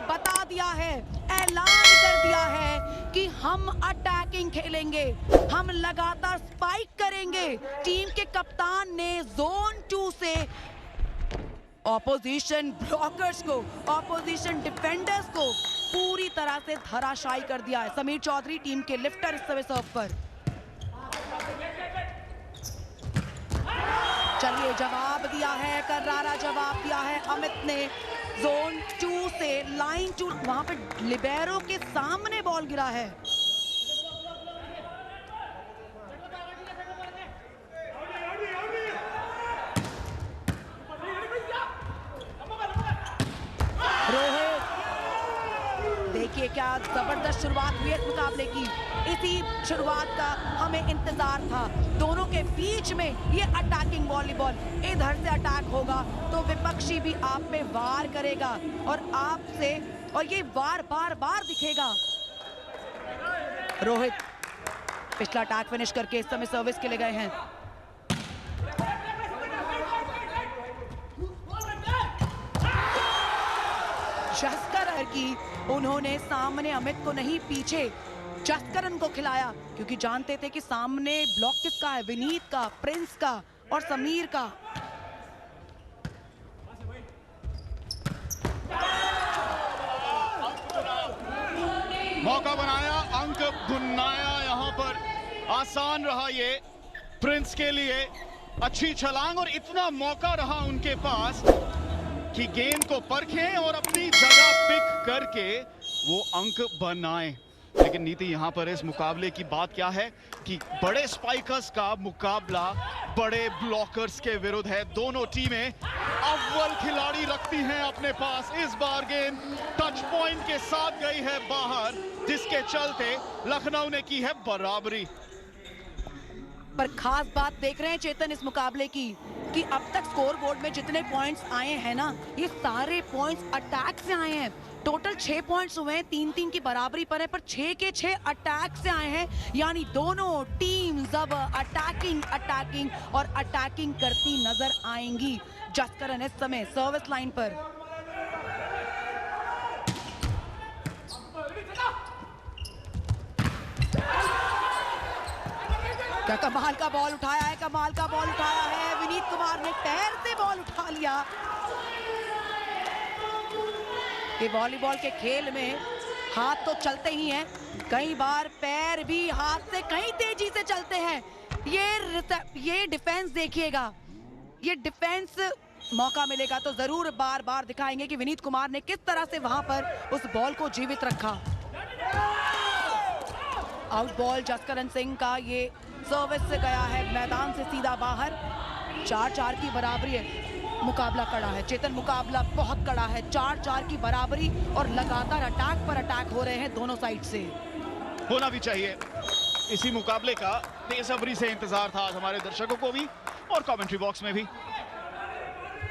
बता दिया है, ऐलान कर दिया है कि हम अटैकिंग खेलेंगे, हम लगातार स्पाइक करेंगे। टीम के कप्तान ने जोन 2 से ऑपोजिशन ब्लॉकर्स को, ऑपोजिशन डिफेंडर्स को पूरी तरह से धराशायी कर दिया है। समीर चौधरी टीम के लिफ्टर इस समय सर्व पर। चलिए, जवाब दिया है, करारा जवाब दिया है अमित ने। जोन 2 से लाइन 2, वहां पे लिबेरो के सामने बॉल गिरा है। रोहित, देखिए क्या जबरदस्त शुरुआत हुई है इस मुकाबले की। इसी शुरुआत का हमें इंतजार था। दोनों के बीच में ये अटैकिंग वॉलीबॉल, इधर से अटैक होगा तो विपक्षी भी आप पे वार करेगा और आपसे, और ये वार बार बार दिखेगा। रोहित पिछला अटैक फिनिश करके इस समय सर्विस के लिए गए हैं। जसकरन की, उन्होंने सामने अमित को नहीं, पीछे जसकरन को खिलाया, क्योंकि जानते थे कि सामने ब्लॉक किसका है, विनीत का, प्रिंस का और समीर का। मौका बनाया, अंक बुनाया, यहाँ पर आसान रहा ये प्रिंस के लिए। अच्छी छलांग और इतना मौका रहा उनके पास कि गेंद को परखें और अपनी जगह पिक करके वो अंक बनाएं। लेकिन नीति यहाँ पर इस मुकाबले की बात क्या है कि बड़े स्पाइकर्स का मुकाबला बड़े ब्लॉकर्स के विरुद्ध है। दोनों टीमें अव्वल खिलाड़ी रखती हैं अपने पास। इस बार गेंद टच पॉइंट के साथ गई है बाहर, जिसके चलते लखनऊ ने की है बराबरी। पर खास बात देख रहे हैं चेतन इस मुकाबले की, कि अब तक स्कोर बोर्ड में जितने पॉइंट्स आए हैं ना, ये सारे पॉइंट्स अटैक से आए हैं। टोटल 6 पॉइंट्स हुए हैं, 3-3 की बराबरी पर है, पर 6 के 6 अटैक से आए हैं। यानी दोनों टीम्स अब अटैकिंग और अटैकिंग करती नजर आएंगी। जसकरन इस समय सर्विस लाइन पर। क्या कमाल का बॉल उठाया है, कमाल का बॉल उठाया है। विनीत कुमार ने पैर से बॉल उठा लिया। कि वॉलीबॉल के खेल में हाथ तो चलते ही हैं, कई बार पैर भी हाथ से कहीं तेजी से चलते हैं। ये डिफेंस देखिएगा, ये डिफेंस मौका मिलेगा तो जरूर बार बार दिखाएंगे कि विनीत कुमार ने किस तरह से वहां पर उस बॉल को जीवित रखा। आउट बॉल जसकरन सिंह का, ये सर्विस से गया है मैदान से सीधा बाहर। 4-4 की बराबरी है, मुकाबला कड़ा है चेतन, मुकाबला बहुत कड़ा है। 4-4 की बराबरी और लगातार अटैक पर अटैक हो रहे हैं दोनों साइड से। होना भी चाहिए, इसी मुकाबले का बेसब्री से इंतजार था आज हमारे दर्शकों को भी और कमेंट्री बॉक्स में भी।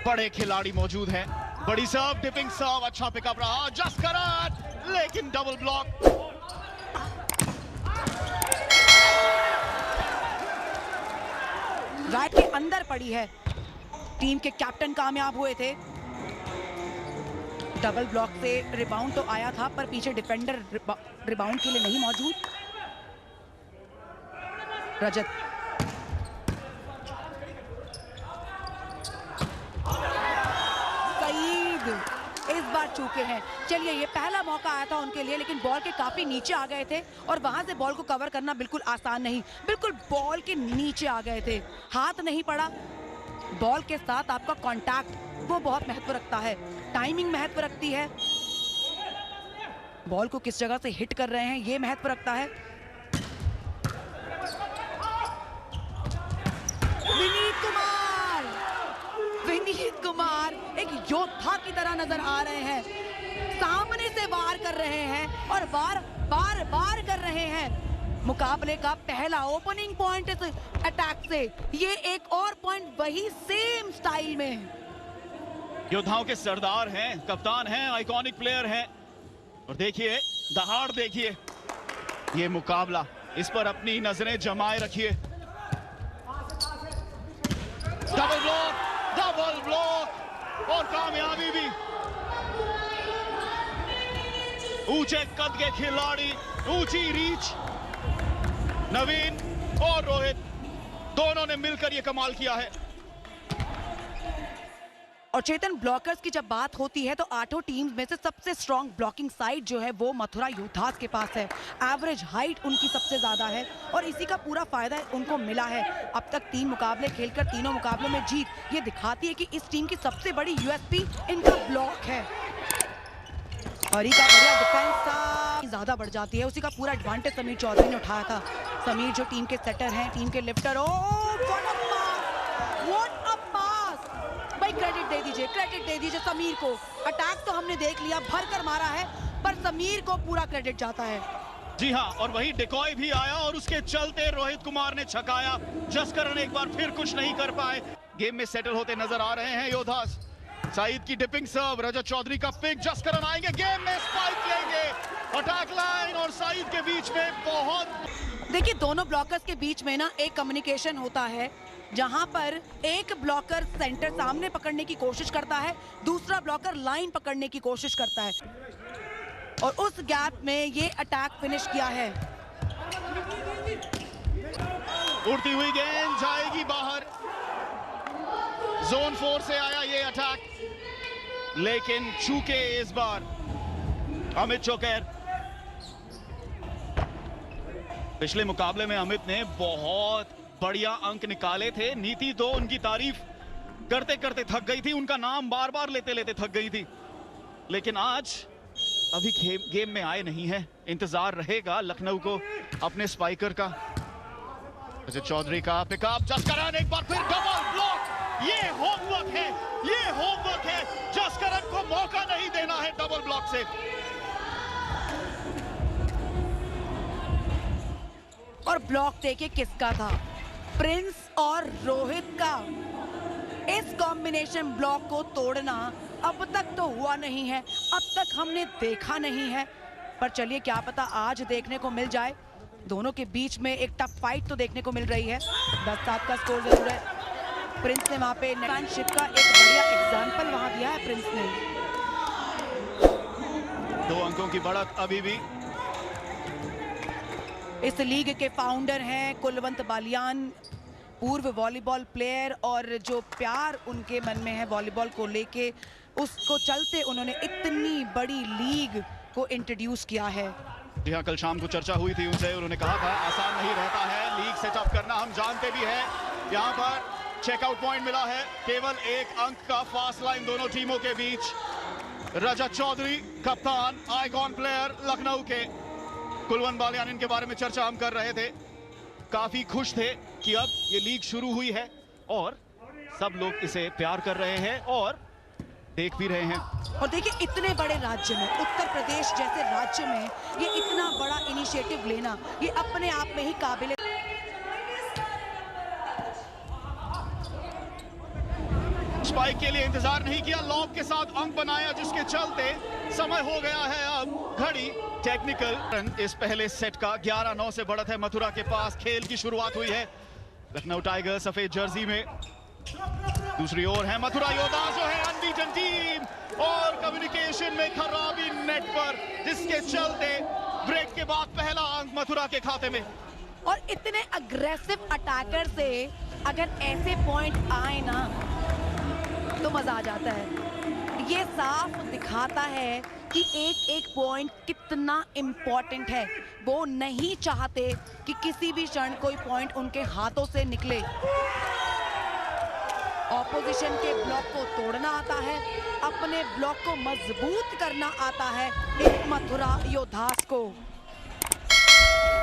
बड़े खिलाड़ी मौजूद हैं। बड़ी सर्व, डिपिंग सर्व, अच्छा पिकअप रहा जसकरन, लेकिन डबल ब्लॉक। राइट के अंदर पड़ी है। टीम के कैप्टन कामयाब हुए थे। डबल ब्लॉक से रिबाउंड तो आया था, पर पीछे डिफेंडर रिबाउंड के लिए नहीं मौजूद। रजत, सईद इस बार चूके हैं। चलिए, ये पहला मौका आया था उनके लिए, लेकिन बॉल के काफी नीचे आ गए थे और वहां से बॉल को कवर करना बिल्कुल आसान नहीं। बिल्कुल बॉल के नीचे आ गए थे, हाथ नहीं पड़ा। बॉल के साथ आपका कांटेक्ट वो बहुत महत्व रखता है, टाइमिंग महत्व रखती है, बॉल को किस जगह से हिट कर रहे हैं ये महत्व रखता है। विनीत कुमार एक योद्धा की तरह नजर आ रहे हैं। सामने से वार कर रहे हैं और बार कर रहे हैं। मुकाबले का पहला ओपनिंग पॉइंट इस अटैक से, ये एक और पॉइंट वही सेम स्टाइल में। योद्धाओं के सरदार हैं, कप्तान हैं, आइकॉनिक प्लेयर हैं। और देखिए दहाड़, देखिए ये मुकाबला, इस पर अपनी नजरें जमाए रखिए। डबल ब्लॉक और कामयाबी भी। ऊंचे कद के खिलाड़ी, ऊंची रीच। नवीन और रोहित दोनों ने मिलकर यह कमाल किया है। और चेतन, ब्लॉकर्स की जब बात होती है तो आठों टीम्स में से सबसे स्ट्रॉन्ग ब्लॉकिंग साइड जो है वो मथुरा योद्धास के पास है। एवरेज हाइट उनकी सबसे ज्यादा है और इसी का पूरा फायदा उनको मिला है। अब तक 3 मुकाबले खेलकर तीनों मुकाबलों में जीत ये दिखाती है कि इस टीम की सबसे बड़ी यूएसपी इनका ब्लॉक है। हरी का बढ़िया डिफेंस था, ज्यादा बढ़ जाती है। उसी का पूरा एडवांटेज समीर चौधरी ने उठाया था। समीर जो टीम के सेटर हैं, टीम के लिफ्टर। भाई क्रेडिट दे दीजिए समीर को। अटैक तो हमने देख लिया, भर कर मारा है, पर समीर को पूरा क्रेडिट जाता है। जी हां, और वही डिकॉय भी आया और उसके चलते रोहित कुमार ने छकाया। जसकरण एक बार फिर कुछ नहीं कर पाए। गेम में सेटल होते नजर आ रहे हैं योद्धास। साइद की डिपिंग सर्व, रजत चौधरी का पिक, जसकरण आएंगे, गेम में स्पाइक लेंगे। अटैक लाइन और साइद के बीच में बहुत। देखिए, दोनों ब्लॉकर्स के बीच में ना एक कम्युनिकेशन होता है, जहां पर एक ब्लॉकर सेंटर सामने पकड़ने की कोशिश करता है, दूसरा ब्लॉकर लाइन पकड़ने की कोशिश करता है, और उस गैप में ये अटैक फिनिश किया है। उड़ती हुई गेंद जाएगी बाहर। जोन 4 से आया ये अटैक, लेकिन चूके इस बार अमित चोकर। पिछले मुकाबले में अमित ने बहुत बढ़िया अंक निकाले थे। नीति तो उनकी तारीफ करते करते थक गई थी, उनका नाम बार बार लेते लेते थक गई थी, लेकिन आज अभी गेम में आए नहीं है। इंतजार रहेगा लखनऊ को अपने स्पाइकर का। रजत चौधरी का पिकअप, जसकरण एक बार फिर डबल ब्लॉक। ये होमवर्क है, ये होमवर्क है। जसकरण को मौका नहीं देना है डबल ब्लॉक से। और ब्लॉक देखिए किसका था, प्रिंस और रोहित का। इस कॉम्बिनेशन ब्लॉक को तोड़ना अब तक तो हुआ नहीं है, अब तक हमने देखा नहीं है, पर चलिए क्या पता आज देखने को मिल जाए। दोनों के बीच में एक टफ फाइट तो देखने को मिल रही है। 10-7 का स्कोर जरूर है। प्रिंस ने वहां पे नेटमैनशिप का एक बढ़िया एग्जांपल वहां दिया है प्रिंस ने। 2 अंकों की बढ़त अभी भी। इस लीग के फाउंडर हैं कुलवंत बालियान, पूर्व वॉलीबॉल प्लेयर, और जो प्यार उनके मन में है वॉलीबॉल को लेके, उसको चलते उन्होंने इतनी बड़ी लीग को इंट्रोड्यूस किया है। जी हाँ, कल शाम को चर्चा हुई थी उनसे, उन्होंने कहा था आसान नहीं रहता है लीग सेटअप करना, हम जानते भी हैं। यहाँ पर चेकआउट पॉइंट मिला है, केवल 1 अंक का फास्ट लाइन दोनों टीमों के बीच। रजत चौधरी कप्तान, आइकॉन प्लेयर लखनऊ के। कुलवंत बालियान इनके बारे में चर्चा हम कर रहे थे, काफी खुश थे कि अब ये लीग शुरू हुई है और सब लोग इसे प्यार कर रहे हैं और देख भी रहे हैं। और देखिए, इतने बड़े राज्य में, उत्तर प्रदेश जैसे राज्य में ये इतना बड़ा इनिशिएटिव लेना, ये अपने आप में ही काबिल। स्पाइक के लिए इंतजार नहीं किया, लॉब के साथ अंक बनाया, जिसके चलते समय हो गया है अब घड़ी टेक्निकल। इस पहले सेट का 11-9 से बढ़त है मथुरा के पास। खेल की शुरुआत हुई है लखनऊ टाइगर सफेद जर्सी में। दूसरी ओर है मथुरा योद्धा जो है अनबीटन टीम, और कम्युनिकेशन में खराबी नेट पर, जिसके चलते ब्रेक के बाद पहला अंक मथुरा के खाते में। और इतने अग्रेसिव अटैकर से अगर ऐसे पॉइंट आए ना तो मजा आ जाता है। ये साफ दिखाता है कि एक पॉइंट कितना इंपॉर्टेंट है। वो नहीं चाहते कि किसी भी क्षण कोई पॉइंट उनके हाथों से निकले। ऑपोजिशन के ब्लॉक को तोड़ना आता है, अपने ब्लॉक को मजबूत करना आता है इन मथुरा योद्धास को।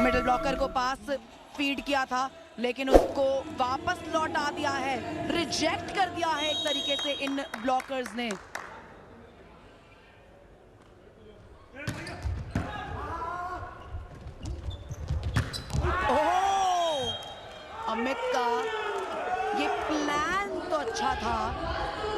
मिडिल ब्लॉकर को पास फीड किया था, लेकिन उसको वापस लौटा दिया है, रिजेक्ट कर दिया है एक तरीके से इन ब्लॉकर्स ने। ओह, अमित का ये प्लान तो अच्छा था,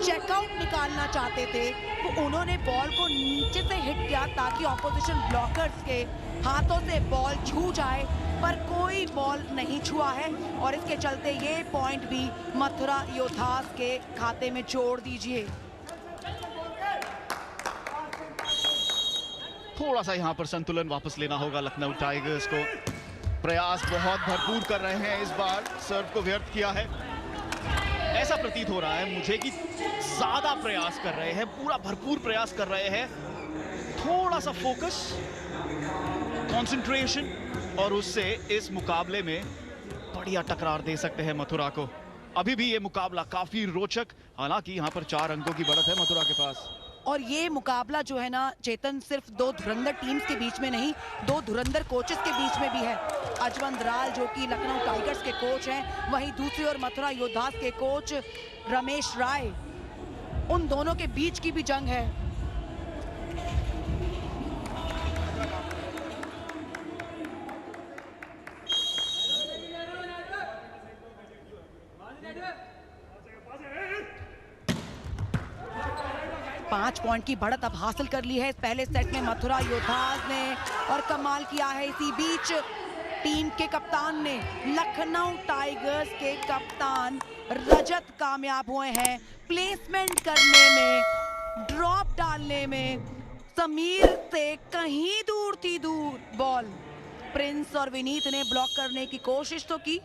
चेकआउट निकालना चाहते थे तो उन्होंने बॉल को नीचे से हिट किया ताकि ऑपोजिशन ब्लॉकर्स के हाथों से बॉल छू जाए, पर कोई बॉल नहीं छुआ है, और इसके चलते ये पॉइंट भी मथुरा योद्धास के खाते में जोड़ दीजिए। थोड़ा सा यहाँ पर संतुलन वापस लेना होगा लखनऊ टाइगर्स को। प्रयास बहुत भरपूर कर रहे हैं, इस बार सर्व को व्यर्थ किया है। ऐसा प्रतीत हो रहा है मुझे कि ज्यादा प्रयास कर रहे हैं, पूरा भरपूर प्रयास कर रहे हैं। थोड़ा सा फोकस, कंसंट्रेशन, और उससे इस मुकाबले में बढ़िया टकरार दे सकते हैं मथुरा को। अभी भी ये मुकाबला काफी रोचक, हालांकि यहाँ पर 4 अंकों की बढ़त है मथुरा के पास। और ये मुकाबला जो है ना चेतन, सिर्फ 2 धुरंधर टीम्स के बीच में नहीं, 2 धुरंधर कोचेस के बीच में भी है। अजवंत राल जो कि लखनऊ टाइगर्स के कोच हैं, वहीं दूसरी ओर मथुरा योद्धास के कोच रमेश राय, उन दोनों के बीच की भी जंग है। पांच पॉइंट की बढ़त अब हासिल कर ली है इस पहले सेट में मथुरा योद्धास ने, और कमाल किया है इसी बीच टीम के कप्तान ने। लखनऊ टाइगर्स के कप्तान रजत कामयाब हुए हैं प्लेसमेंट करने में, ड्रॉप डालने में। समीर से कहीं दूर थी बॉल। प्रिंस और विनीत ने ब्लॉक करने की कोशिश तो की,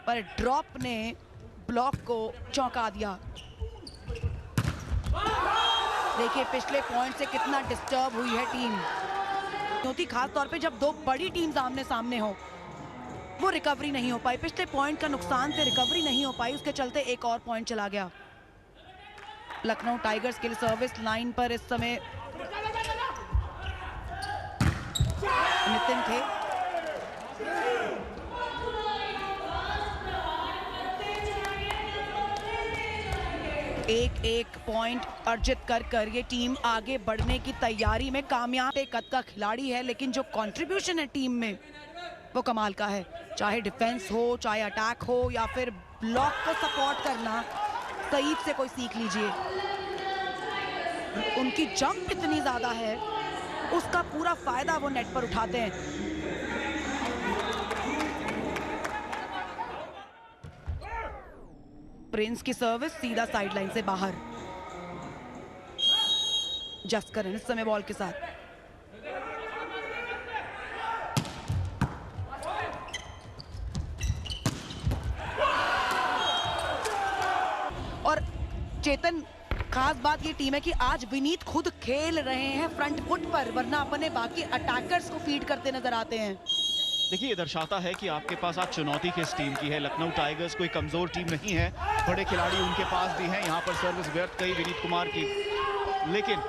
पर ड्रॉप ने ब्लॉक को चौंका दिया। देखिए पिछले पॉइंट से कितना डिस्टर्ब हुई है टीम, क्योंकि खास तौर पे जब 2 बड़ी टीम्स आमने सामने हो, वो रिकवरी नहीं हो पाई। पिछले पॉइंट का नुकसान से रिकवरी नहीं हो पाई, उसके चलते एक और पॉइंट चला गया। लखनऊ टाइगर्स के लिए सर्विस लाइन पर इस समय नितिन थे। एक पॉइंट अर्जित कर ये टीम आगे बढ़ने की तैयारी में कामयाब। एक कद का खिलाड़ी है, लेकिन जो कंट्रीब्यूशन है टीम में वो कमाल का है। चाहे डिफेंस हो, चाहे अटैक हो, या फिर ब्लॉक को सपोर्ट करना, सईद से कोई सीख लीजिए। उनकी जंप इतनी ज्यादा है, उसका पूरा फायदा वो नेट पर उठाते हैं। प्रिंस की सर्विस सीधा साइडलाइन से बाहर। जस्करन इस समय बॉल के साथ। और चेतन, खास बात ये टीम है कि आज विनीत खुद खेल रहे हैं फ्रंट फुट पर, वरना अपने बाकी अटैकर्स को फीड करते नजर आते हैं। देखिए ये दर्शाता है कि आपके पास आज चुनौती किस टीम की है। लखनऊ टाइगर्स कोई कमजोर टीम नहीं है, बड़े खिलाड़ी उनके पास भी हैं। यहाँ पर सर्विस व्यर्थ कही विनीत कुमार की, लेकिन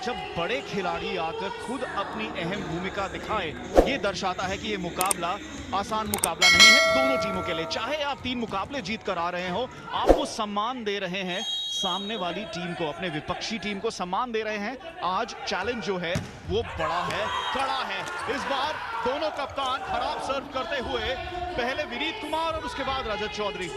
जब बड़े खिलाड़ी आकर खुद अपनी अहम भूमिका दिखाए, ये दर्शाता है कि ये मुकाबला आसान मुकाबला नहीं है दोनों टीमों के लिए। चाहे आप 3 मुकाबले जीत कर आ रहे हो, आपको सम्मान दे रहे हैं सामने वाली टीम को, अपने विपक्षी टीम को सम्मान दे रहे हैं। आज चैलेंज जो है वो बड़ा है, कड़ा है। इस बार दोनों कप्तान खराब सर्व करते हुए, पहले विनीत कुमार और उसके बाद रजत चौधरी।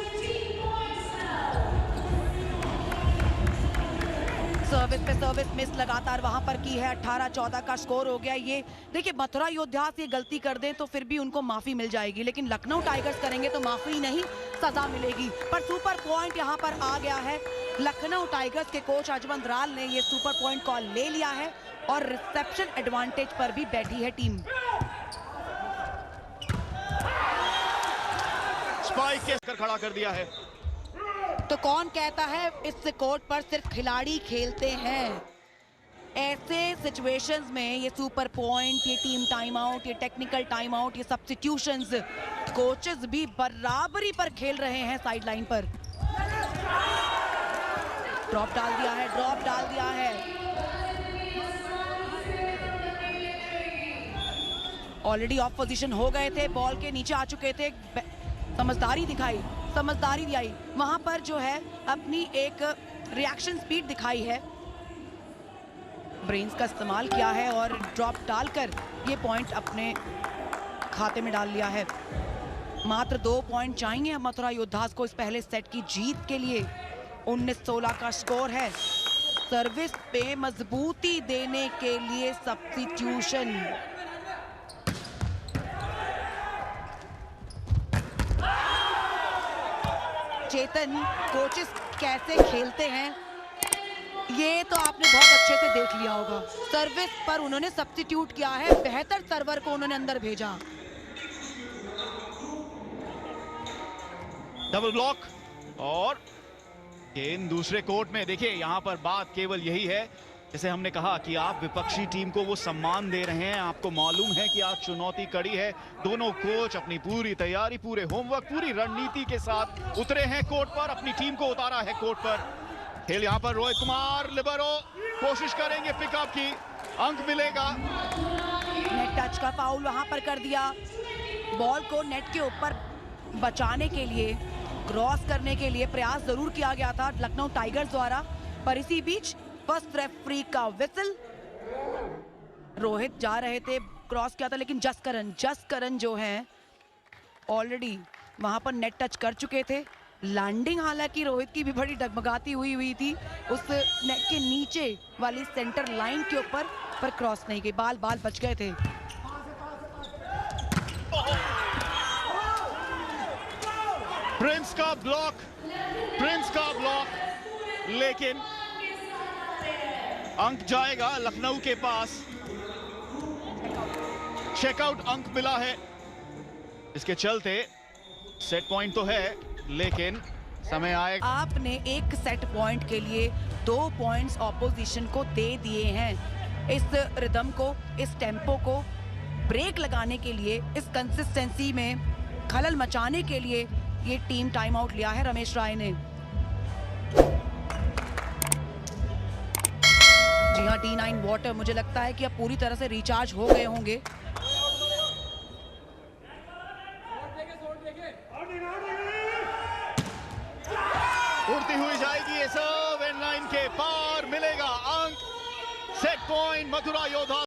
सर्विस पे सर्विस मिस लगातार वहां पर की है। 18-14 का स्कोर हो गया। ये देखिए मथुरा योद्धास ये गलती कर दें तो फिर भी उनको माफी मिल जाएगी, लेकिन लखनऊ टाइगर्स करेंगे तो माफी नहीं, सजा मिलेगी। पर सुपर पॉइंट यहां पर आ गया है। लखनऊ टाइगर्स के कोच अजवंत राल ने ये सुपर पॉइंट कॉल ले लिया है और रिसेप्शन एडवांटेज पर भी बैठी है टीम। स्पाइक के कर खड़ा कर दिया है। तो कौन कहता है इस कोर्ट पर सिर्फ खिलाड़ी खेलते हैं? ऐसे सिचुएशंस में ये सुपर पॉइंट, ये टीम टाइम आउट, ये टेक्निकल टाइम आउट, ये सब्स्टिट्यूशंस, कोचेस भी बराबरी पर खेल रहे हैं साइडलाइन पर। ड्रॉप डाल दिया है, ड्रॉप डाल दिया है। ऑलरेडी ऑफ पोजीशन हो गए थे, बॉल के नीचे आ चुके थे। समझदारी दिखाई, समझदारी आई वहां पर, जो है अपनी एक रिएक्शन स्पीड दिखाई है, ब्रेन्स का इस्तेमाल किया है और ड्रॉप डालकर ये पॉइंट अपने खाते में डाल लिया है। मात्र 2 पॉइंट चाहिए मथुरा योद्धास को इस पहले सेट की जीत के लिए। 19-16 का स्कोर है। सर्विस पे मजबूती देने के लिए सब्स्टिट्यूशन। चेतन, कोचेस कैसे खेलते हैं ये तो आपने बहुत अच्छे से देख लिया होगा, सर्विस पर उन्होंने सब्स्टिट्यूट किया है, बेहतर सर्वर को उन्होंने अंदर भेजा। डबल ब्लॉक और गेंद दूसरे कोर्ट में। देखिए यहां पर बात केवल यही है, जैसे हमने कहा कि आप विपक्षी टीम को वो सम्मान दे रहे हैं, आपको मालूम है कि आज चुनौती कड़ी है। दोनों कोच अपनी पूरी तैयारी, पूरे होमवर्क, पूरी रणनीति के साथ उतरे हैं कोर्ट पर, अपनी टीम को उतारा है कोर्ट पर। खेल यहां पर रोहित कुमार लिबरो कोशिश करेंगे पिकअप की, अंक मिलेगा। नेट टच का फाउल वहां पर कर दिया। बॉल को नेट के ऊपर बचाने के लिए, क्रॉस करने के लिए प्रयास जरूर किया गया था लखनऊ टाइगर्स द्वारा, पर इसी बीच फर्स्ट रेफरी का विसल। रोहित जा रहे थे, क्रॉस किया था, लेकिन जसकरण जो हैं ऑलरेडी वहां पर नेट टच कर चुके थे। लैंडिंग हालांकि रोहित की भी बड़ी डगमगाती हुई थी उस नेट के नीचे वाली सेंटर लाइन के ऊपर, पर क्रॉस नहीं गई, बाल बच गए थे। प्रिंस का ब्लॉक, लेकिन अंक जाएगा लखनऊ के पास। चेकआउट अंक मिला है, इसके चलते सेट पॉइंट तो है, लेकिन समय आएगा। आपने एक सेट पॉइंट के लिए 2 पॉइंट्स ऑपोजिशन को दे दिए हैं। इस रिदम को, इस टेम्पो को ब्रेक लगाने के लिए, इस कंसिस्टेंसी में खलल मचाने के लिए ये टीम टाइम आउट लिया है रमेश राय ने। जी हाँ, D9 वाटर मुझे लगता है कि अब पूरी तरह से रिचार्ज हो गए होंगे। उड़ती हुई जाएगी ये सर्व, एंड लाइन के पार मिलेगा अंक। सेट पॉइंट मथुरा योद्धा।